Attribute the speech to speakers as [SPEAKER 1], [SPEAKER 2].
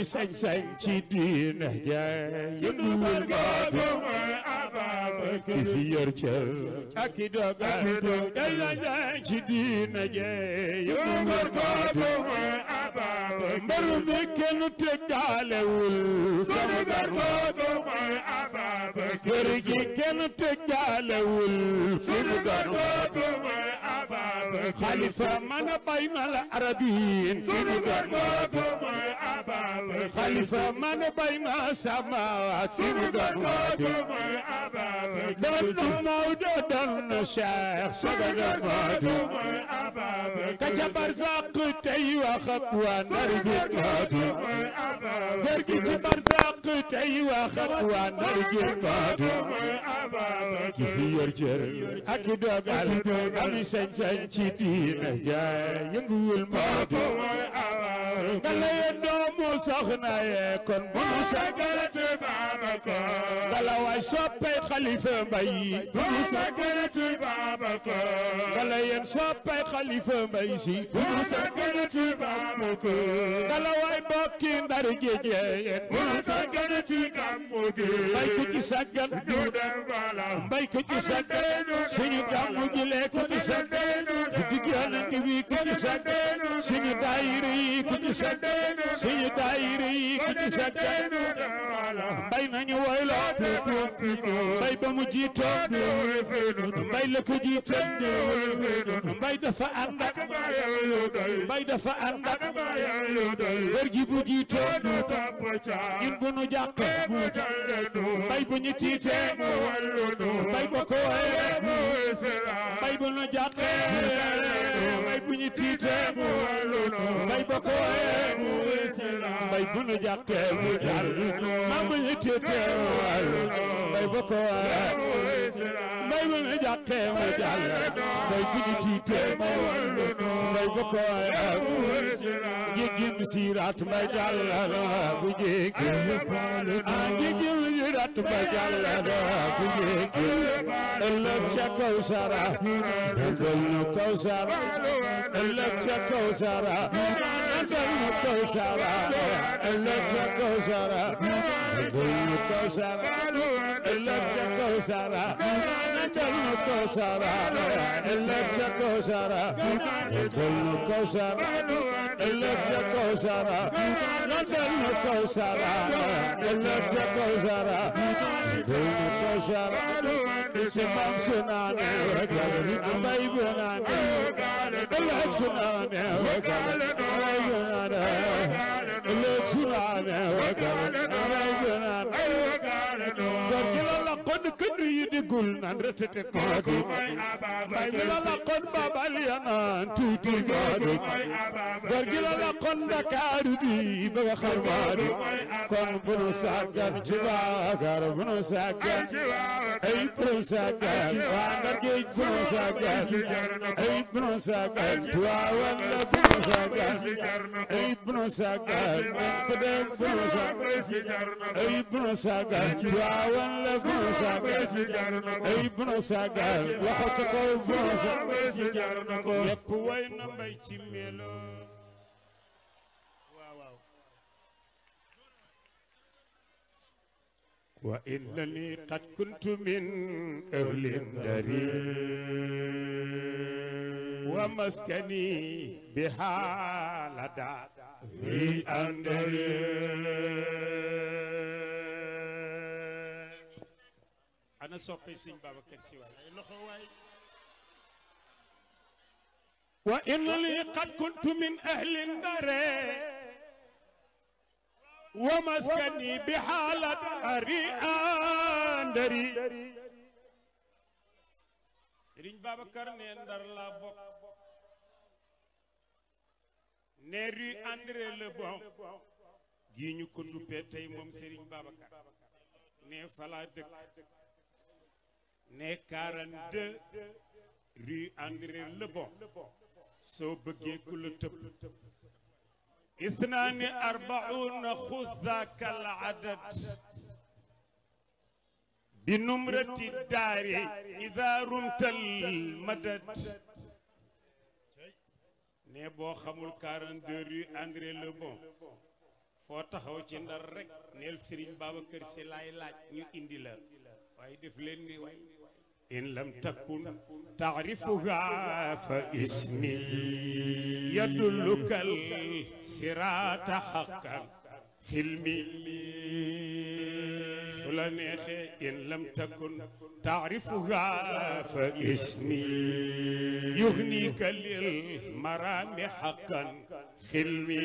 [SPEAKER 1] ami sañ-sañ ci diina jaay yënguwul baatu ki fi yor cër ak i dogal ay sañ-sañ ci diina jaay yënguwul baatu mbaru mi kenn teggaalewul sama gargoogu mooy Ababacar kër gi kenn teggaalewul sama gargoogu mooy Ababacar xalifa man bayna al arabiin sama gargoogu mooy Ababacar xalifa man bayna samaawaat sama gargoogu mooy Ababacar doon Maodo doon Cheikh sama gargoogu mooy Ababacar ka ca barzaq tey wax ak waa Ndar góor gi ci barzaq tey wax ak waa Ndar ki fi yor cër ak i dogal ami sañ-sañ ci diina jaay yënguwul Maodo gala ye doomu soxna ye kon bunu sagalati Babacar gala waay soppay Xalifa Mbay bunu sagalati Babacar gala yeen soppay Xalifa Mbay si bunu sagalati Babacar gala waay bokki Ndar géej yeen bunu sagalati Gammu gi mbay ku ci saggan du dem bala mbay ku ci saggan suñu Gammu gi lee ku ci saggan digg Yonent bi ku ci saggan suñu daayira yi ku ci saggan suñu daayira yi ku ci saggan mbay nañu woylo mbay ba mu jiitoo mbay la ko jiitoo mbay dafa ànd ak mbay dafa ànd ak góor gi bu jiitoo ñun bu nu jàq mbay bu ñu tiitee mbay ba ko woyee mbay bu nu jàqee mbay bu ñu tiitee mbay ba ko woyee mbay bu nu jàqee mu jàll mbay bu ñu tiitee mbay ba ko woyee mbay bu ñu jàqee mu jàll mbay bu ñu tiitee mbay ba ko woyee jéggi siraat mbay jàll bu jéggi jéggi siraat mbay jàll bu jéggi ëllëg ca Kawsara nandal nu Kawsara ëllëg ca Kawsara nandal nu Kawsara ëllëg ca Kawsara nandal nu Kawsara ëllëg ca Kawsara nandal nu Kawsara ëllëg ca Kawsara nandal nu Kawsara ëllëg ca Kawsara nandal nu Kawsara ëllëg ca Kawsara nandal nu Kawsara si maam su naane wagal mbay bu naane ëllëg su naane wagal mbay bu naane ëllëg su naane wagal mbay bu naane góor gi la laqoon këddu yi digul naan retete koodi mbay mi la laqoon babal ya naan tuuti koodi góor gi la laqoon Dakaaru di bëgg a xarbaadi kon bu nu sàggan ci Baakar bu nu sàggan ay sagan waa Ndar géej bu nu sagan ay bu nu sagan Tiwaawan la bu nu sagan ay bu nu sagan fa dem bu nu sagan ay bu nu sagan Tiwaawan la bu nu sagan ay bu nu sagan waxo ca kaw bu nu sagan yëpp way na mbay ci melo وإنني قد كنت من أهل الدار ومسكني بحالة في أندر أنا صوبي سين بابا كرسي وإنني قد كنت من أهل الدار ومسكني بحالة أندري سيرين بابكر ne Ndar la bokk ne rue André Le Bon gi ñu ko duppee tey moom Serigne Babacar ne fala dëkk ne 42 rue André Le Bon soo bëggee ku la tëb 42 خذ ذاك العدد بنمرة الدار إذا رمت المدد ne boo xamul 42 rue André Le Bon
[SPEAKER 2] foo taxaw ci Ndar rek neel Serigne Babacar Sy laay laaj ñu indi la waaye def leen ni waay in lam takun taarifuha fa ismi yadullukal sirata haqqan xilmi su la neexee in lam takun taarifuha fa ismi yughnika lil marami haqqan xilmi